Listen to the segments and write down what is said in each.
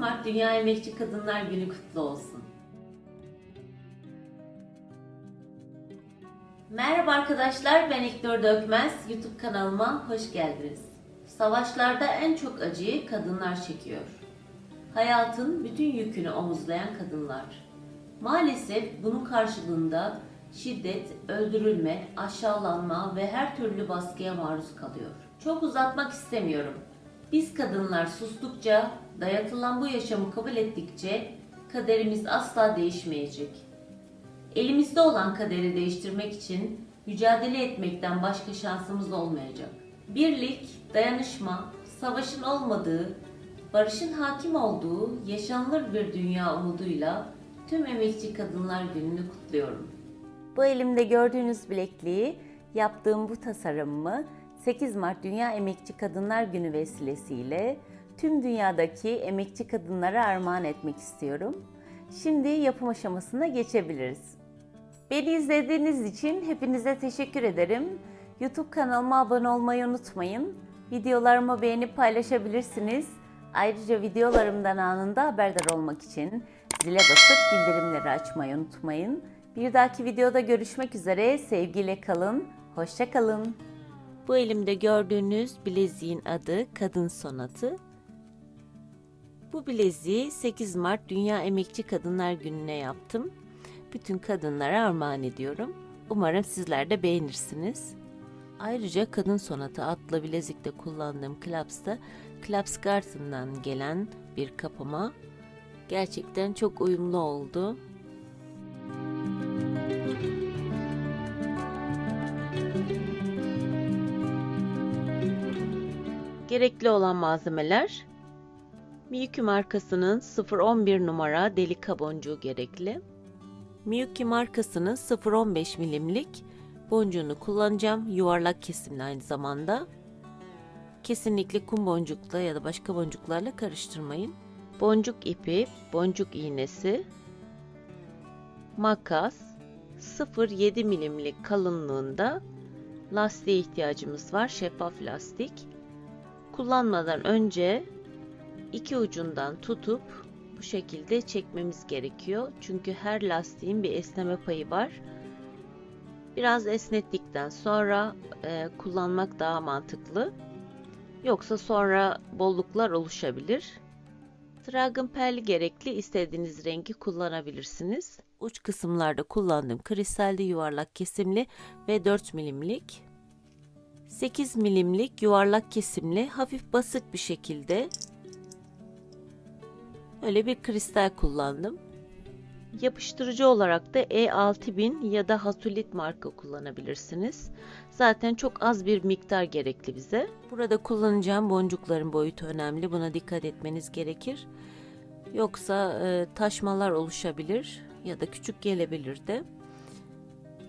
Mart Dünya Emekçi Kadınlar Günü kutlu olsun. Merhaba arkadaşlar, ben İlknur Dökmez. YouTube kanalıma hoş geldiniz. Savaşlarda en çok acıyı kadınlar çekiyor. Hayatın bütün yükünü omuzlayan kadınlar. Maalesef bunun karşılığında şiddet, öldürülme, aşağılanma ve her türlü baskıya maruz kalıyor. Çok uzatmak istemiyorum. Biz kadınlar sustukça, dayatılan bu yaşamı kabul ettikçe kaderimiz asla değişmeyecek. Elimizde olan kaderi değiştirmek için mücadele etmekten başka şansımız olmayacak. Birlik, dayanışma, savaşın olmadığı, barışın hakim olduğu yaşanılır bir dünya umuduyla tüm Emekçi Kadınlar Günü'nü kutluyorum. Bu elimde gördüğünüz bilekliği yaptığım bu tasarımımı 8 Mart Dünya Emekçi Kadınlar Günü vesilesiyle tüm dünyadaki emekçi kadınlara armağan etmek istiyorum. Şimdi yapım aşamasına geçebiliriz. Beni izlediğiniz için hepinize teşekkür ederim. YouTube kanalıma abone olmayı unutmayın. Videolarımı beğenip paylaşabilirsiniz. Ayrıca videolarımdan anında haberdar olmak için zile basıp bildirimleri açmayı unutmayın. Bir dahaki videoda görüşmek üzere. Sevgiyle kalın. Hoşça kalın. Bu elimde gördüğünüz bileziğin adı Kadın Sonatı. Bu bileziği 8 Mart Dünya Emekçi Kadınlar Günü'ne yaptım. Bütün kadınlara armağan ediyorum. Umarım sizler de beğenirsiniz. Ayrıca Kadın Sonatı adlı bilezikte kullandığım klapsta Claps Garden'dan gelen bir kapama. Gerçekten çok uyumlu oldu. Gerekli olan malzemeler: Miyuki markasının 011 numara delika boncuğu gerekli. Miyuki markasının 0.15 milimlik boncuğunu kullanacağım. Yuvarlak kesimli aynı zamanda. Kesinlikle kum boncukla ya da başka boncuklarla karıştırmayın. Boncuk ipi, boncuk iğnesi, makas, 0.7 milimlik kalınlığında lastiğe ihtiyacımız var. Şeffaf lastik. Kullanmadan önce iki ucundan tutup bu şekilde çekmemiz gerekiyor. Çünkü her lastiğin bir esneme payı var. Biraz esnettikten sonra kullanmak daha mantıklı. Yoksa sonra bolluklar oluşabilir. Dragon Pearl gerekli, istediğiniz rengi kullanabilirsiniz. Uç kısımlarda kullandığım kristalli yuvarlak kesimli ve 4 milimlik. 8 milimlik yuvarlak kesimli hafif basık bir şekilde öyle bir kristal kullandım. Yapıştırıcı olarak da E6000 ya da Hasulit marka kullanabilirsiniz. Zaten çok az bir miktar gerekli bize. Burada kullanacağım boncukların boyutu önemli. Buna dikkat etmeniz gerekir. Yoksa taşmalar oluşabilir ya da küçük gelebilir de.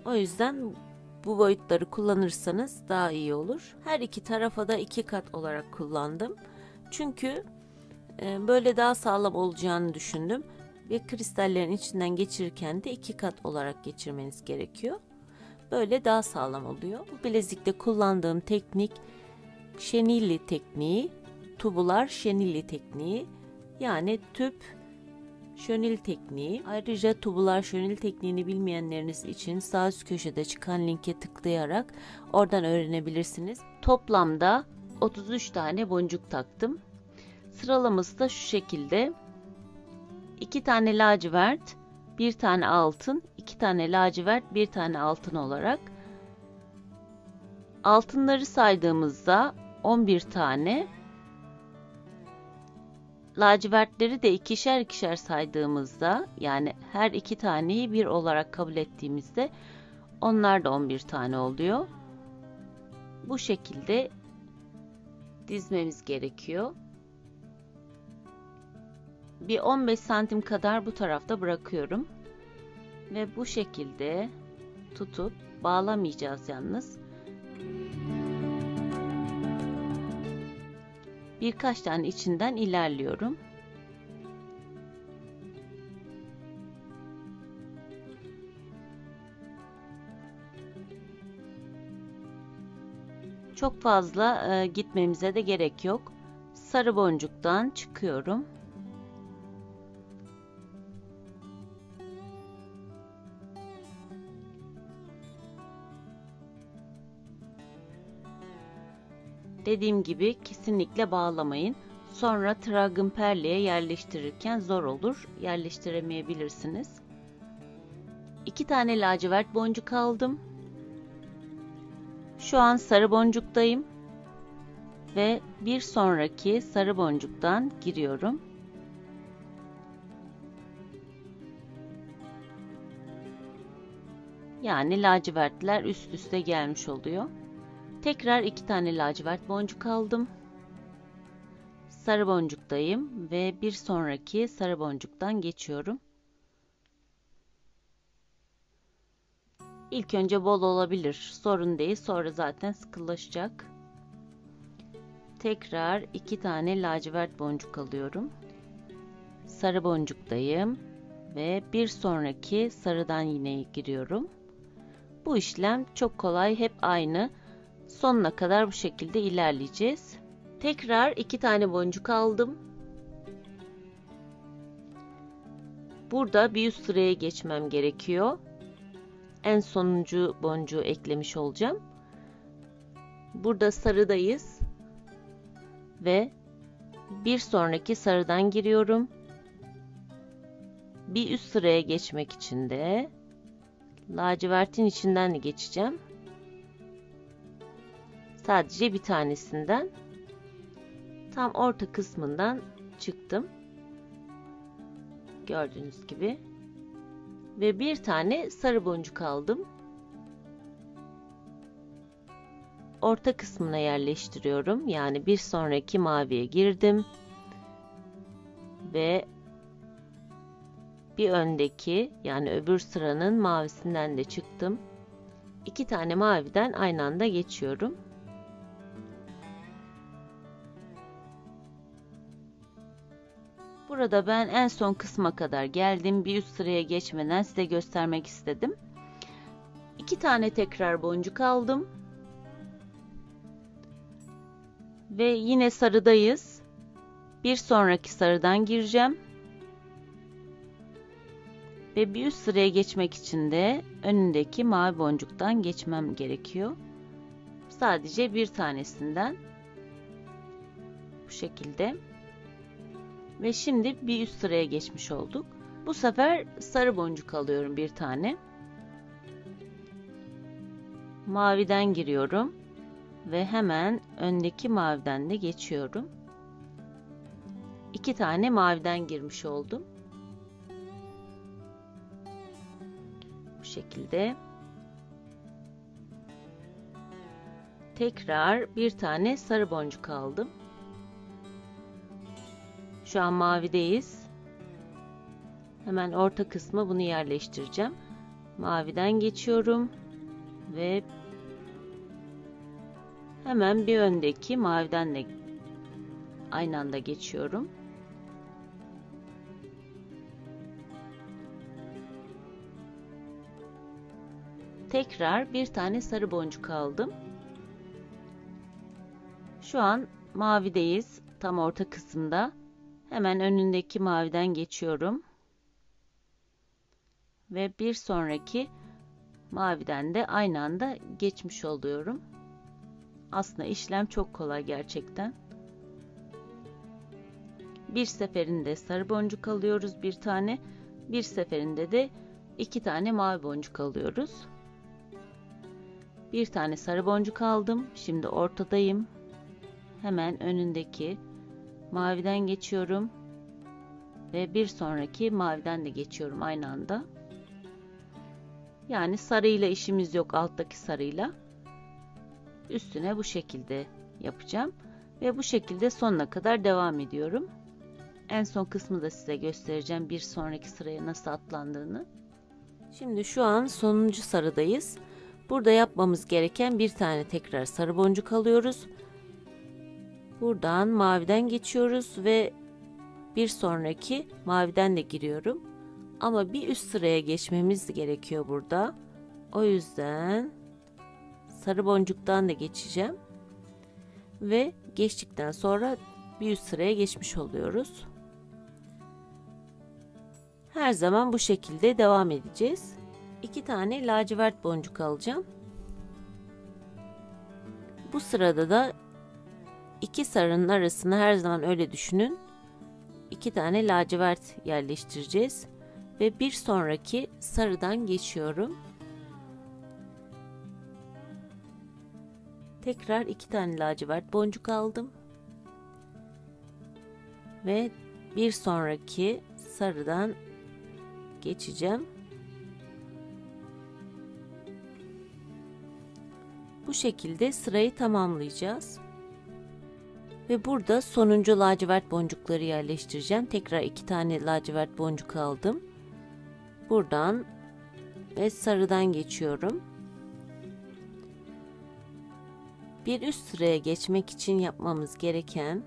O yüzden bu boyutları kullanırsanız daha iyi olur. Her iki tarafa da 2 kat olarak kullandım. Çünkü böyle daha sağlam olacağını düşündüm. Ve kristallerin içinden geçirirken de 2 kat olarak geçirmeniz gerekiyor. Böyle daha sağlam oluyor. Bu bilezikte kullandığım teknik Şenilli tekniği, tubular Şenilli tekniği, yani tüp şönil tekniği. Ayrıca tubular şönil tekniğini bilmeyenleriniz için sağ üst köşede çıkan linke tıklayarak oradan öğrenebilirsiniz. Toplamda 33 tane boncuk taktım. Sıralaması da şu şekilde: 2 tane lacivert, 1 tane altın, 2 tane lacivert, 1 tane altın olarak. Altınları saydığımızda 11 tane, lacivertleri de ikişer ikişer saydığımızda, yani her 2 taneyi 1 olarak kabul ettiğimizde onlar da 11 tane oluyor. Bu şekilde dizmemiz gerekiyor. Bir 15 santim kadar bu tarafta bırakıyorum. Ve bu şekilde tutup bağlamayacağız yalnız. Birkaç tane içinden ilerliyorum. Çok fazla gitmemize de gerek yok. Sarı boncuktan çıkıyorum. Dediğim gibi kesinlikle bağlamayın. Sonra tragenperliğe yerleştirirken zor olur. Yerleştiremeyebilirsiniz. 2 tane lacivert boncuk aldım. Şu an sarı boncuktayım. Ve bir sonraki sarı boncuktan giriyorum. Yani lacivertler üst üste gelmiş oluyor. Tekrar 2 tane lacivert boncuk aldım. Sarı boncuktayım ve bir sonraki sarı boncuktan geçiyorum. İlk önce bol olabilir, sorun değil, sonra zaten sıkılaşacak. Tekrar 2 tane lacivert boncuk alıyorum. Sarı boncuktayım ve bir sonraki sarıdan yine giriyorum. Bu işlem çok kolay, hep aynı. Sonuna kadar bu şekilde ilerleyeceğiz. Tekrar 2 tane boncuk aldım. Burada bir üst sıraya geçmem gerekiyor. En sonuncu boncuğu eklemiş olacağım. Burada sarıdayız. Ve bir sonraki sarıdan giriyorum. Bir üst sıraya geçmek için de lacivertin içinden de geçeceğim. Sadece bir tanesinden. Tam orta kısmından çıktım. Gördüğünüz gibi. Ve bir tane sarı boncuk aldım. Orta kısmına yerleştiriyorum. Yani bir sonraki maviye girdim. Ve bir öndeki, yani öbür sıranın mavisinden de çıktım. 2 tane maviden aynı anda geçiyorum. Burada ben en son kısma kadar geldim. Bir üst sıraya geçmeden size göstermek istedim. 2 tane tekrar boncuk aldım. Ve yine sarıdayız. Bir sonraki sarıdan gireceğim. Ve bir üst sıraya geçmek için de önündeki mavi boncuktan geçmem gerekiyor. Sadece bir tanesinden. Bu şekilde. Ve şimdi bir üst sıraya geçmiş olduk. Bu sefer sarı boncuk alıyorum bir tane. Maviden giriyorum. Ve hemen öndeki maviden de geçiyorum. 2 tane maviden girmiş oldum. Bu şekilde. Tekrar bir tane sarı boncuk aldım. Şu an mavideyiz. Hemen orta kısma bunu yerleştireceğim. Maviden geçiyorum ve hemen bir öndeki maviden de aynı anda geçiyorum. Tekrar bir tane sarı boncuk aldım. Şu an mavideyiz. Tam orta kısımda. Hemen önündeki maviden geçiyorum. Ve bir sonraki maviden de aynı anda geçmiş oluyorum. Aslında işlem çok kolay gerçekten. Bir seferinde sarı boncuk alıyoruz bir tane. Bir seferinde de 2 tane mavi boncuk alıyoruz. Bir tane sarı boncuk aldım. Şimdi ortadayım. Hemen önündeki maviden geçiyorum. Ve bir sonraki maviden de geçiyorum aynı anda. Yani sarıyla işimiz yok, alttaki sarıyla. Üstüne bu şekilde yapacağım. Ve bu şekilde sonuna kadar devam ediyorum. En son kısmı da size göstereceğim, bir sonraki sıraya nasıl atlandığını. Şimdi şu an sonuncu sarıdayız. Burada yapmamız gereken bir tane tekrar sarı boncuk alıyoruz. Buradan maviden geçiyoruz ve bir sonraki maviden de giriyorum. Ama bir üst sıraya geçmemiz gerekiyor burada. O yüzden sarı boncuktan da geçeceğim. Ve geçtikten sonra bir üst sıraya geçmiş oluyoruz. Her zaman bu şekilde devam edeceğiz. 2 tane lacivert boncuk alacağım. Bu sırada da iki sarının arasına her zaman öyle düşünün. 2 tane lacivert yerleştireceğiz ve bir sonraki sarıdan geçiyorum. Tekrar 2 tane lacivert boncuk aldım ve bir sonraki sarıdan geçeceğim. Bu şekilde sırayı tamamlayacağız. Ve burada sonuncu lacivert boncukları yerleştireceğim. Tekrar 2 tane lacivert boncuk aldım. Buradan ve sarıdan geçiyorum. Bir üst sıraya geçmek için yapmamız gereken,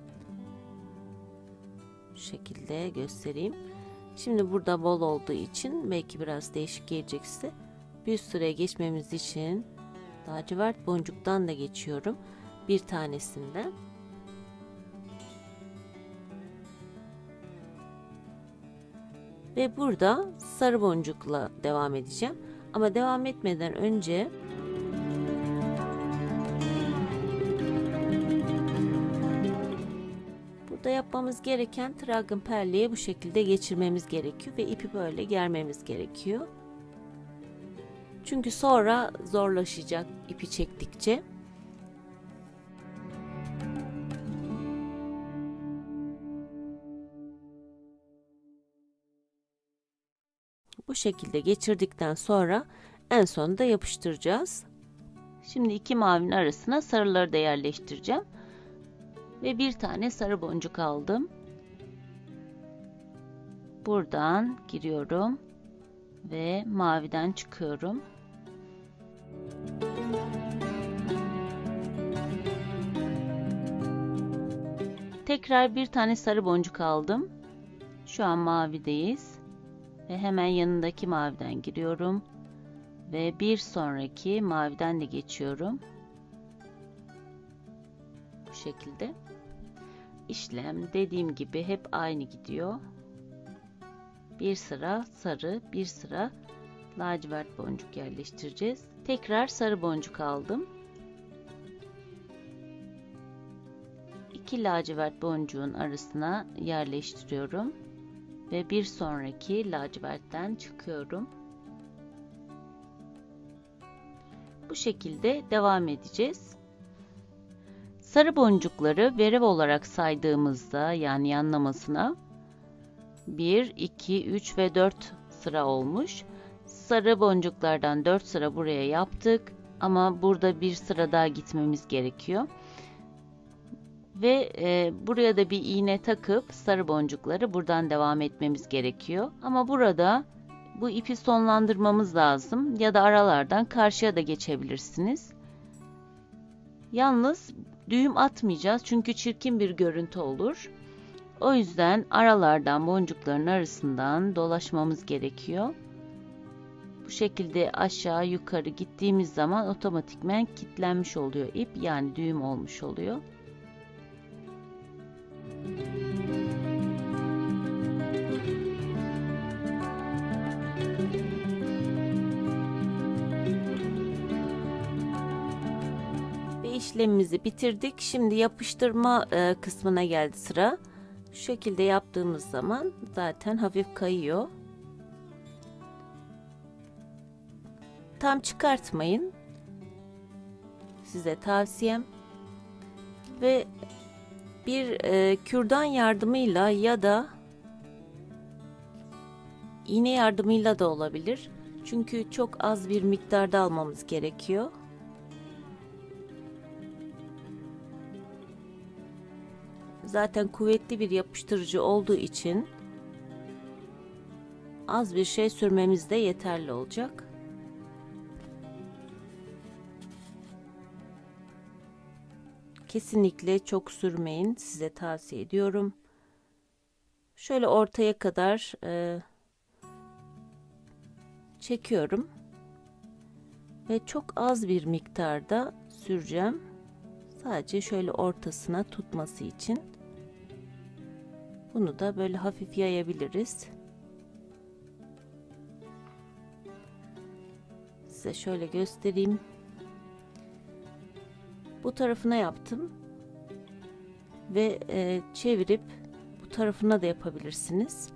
şu şekilde göstereyim. Şimdi burada bol olduğu için belki biraz değişik gelecek size. Bir üst sıraya geçmemiz için lacivert boncuktan da geçiyorum. Bir tanesinden. Ve burada sarı boncukla devam edeceğim. Ama devam etmeden önce burada yapmamız gereken trabzan perleyi bu şekilde geçirmemiz gerekiyor ve ipi böyle germemiz gerekiyor. Çünkü sonra zorlaşacak ipi çektikçe. Bu şekilde geçirdikten sonra en sonunda yapıştıracağız. Şimdi iki mavinin arasına sarıları da yerleştireceğim. Ve bir tane sarı boncuk aldım. Buradan giriyorum ve maviden çıkıyorum. Tekrar bir tane sarı boncuk aldım. Şu an mavideyiz. Ve hemen yanındaki maviden giriyorum. Ve bir sonraki maviden de geçiyorum. Bu şekilde. İşlem dediğim gibi hep aynı gidiyor. Bir sıra sarı, bir sıra lacivert boncuk yerleştireceğiz. Tekrar sarı boncuk aldım. 2 lacivert boncuğun arasına yerleştiriyorum. Ve bir sonraki lacivertten çıkıyorum. Bu şekilde devam edeceğiz. Sarı boncukları verev olarak saydığımızda, yani yanlamasına 1, 2, 3 ve 4 sıra olmuş. Sarı boncuklardan 4 sıra buraya yaptık. Ama burada bir sıra daha gitmemiz gerekiyor. Ve buraya da bir iğne takıp sarı boncukları buradan devam etmemiz gerekiyor. Ama burada bu ipi sonlandırmamız lazım. Ya da aralardan karşıya da geçebilirsiniz. Yalnız düğüm atmayacağız. Çünkü çirkin bir görüntü olur. O yüzden aralardan boncukların arasından dolaşmamız gerekiyor. Bu şekilde aşağı yukarı gittiğimiz zaman otomatikmen kilitlenmiş oluyor ip. Yani düğüm olmuş oluyor. İşlemimizi bitirdik. Şimdi yapıştırma kısmına geldi sıra. Şu şekilde yaptığımız zaman zaten hafif kayıyor. Tam çıkartmayın. Size tavsiyem. Ve bir kürdan yardımıyla ya da iğne yardımıyla da olabilir. Çünkü çok az bir miktarda almamız gerekiyor. Zaten kuvvetli bir yapıştırıcı olduğu için az bir şey sürmemiz de yeterli olacak. Kesinlikle çok sürmeyin, size tavsiye ediyorum. Şöyle ortaya kadar çekiyorum ve çok az bir miktarda süreceğim. Sadece şöyle ortasına tutması için. Bunu da böyle hafif yayabiliriz. Size şöyle göstereyim. Bu tarafına yaptım. ve çevirip bu tarafına da yapabilirsiniz.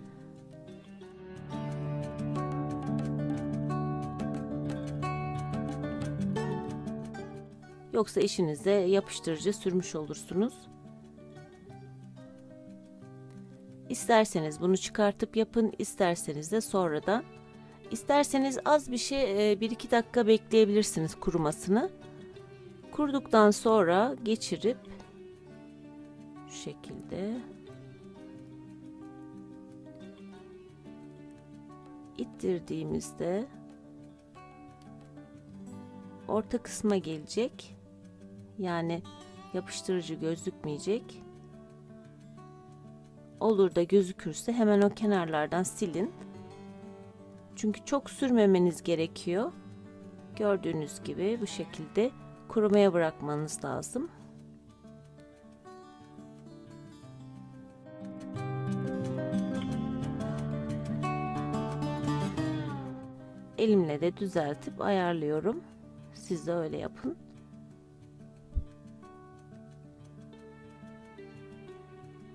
Yoksa işinize yapıştırıcı sürmüş olursunuz. İsterseniz bunu çıkartıp yapın, isterseniz de sonradan. İsterseniz az bir şey 1-2 dakika bekleyebilirsiniz kurumasını. Kuruduktan sonra geçirip şu şekilde ittirdiğimizde orta kısma gelecek. Yani yapıştırıcı gözükmeyecek. Olur da gözükürse hemen o kenarlardan silin. Çünkü çok sürmemeniz gerekiyor. Gördüğünüz gibi bu şekilde kurumaya bırakmanız lazım. Elimle de düzeltip ayarlıyorum. Siz de öyle yapın.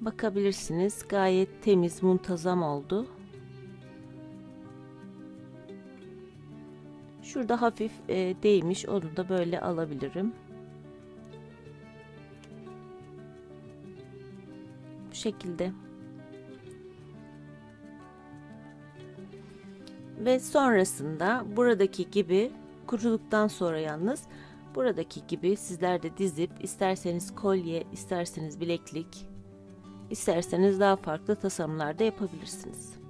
Bakabilirsiniz, gayet temiz, muntazam oldu. Şurada hafif değmiş, onu da böyle alabilirim. Bu şekilde. Ve sonrasında buradaki gibi kuruduktan sonra yalnız buradaki gibi sizler de dizip isterseniz kolye, isterseniz bileklik, İsterseniz daha farklı tasarımlar da yapabilirsiniz.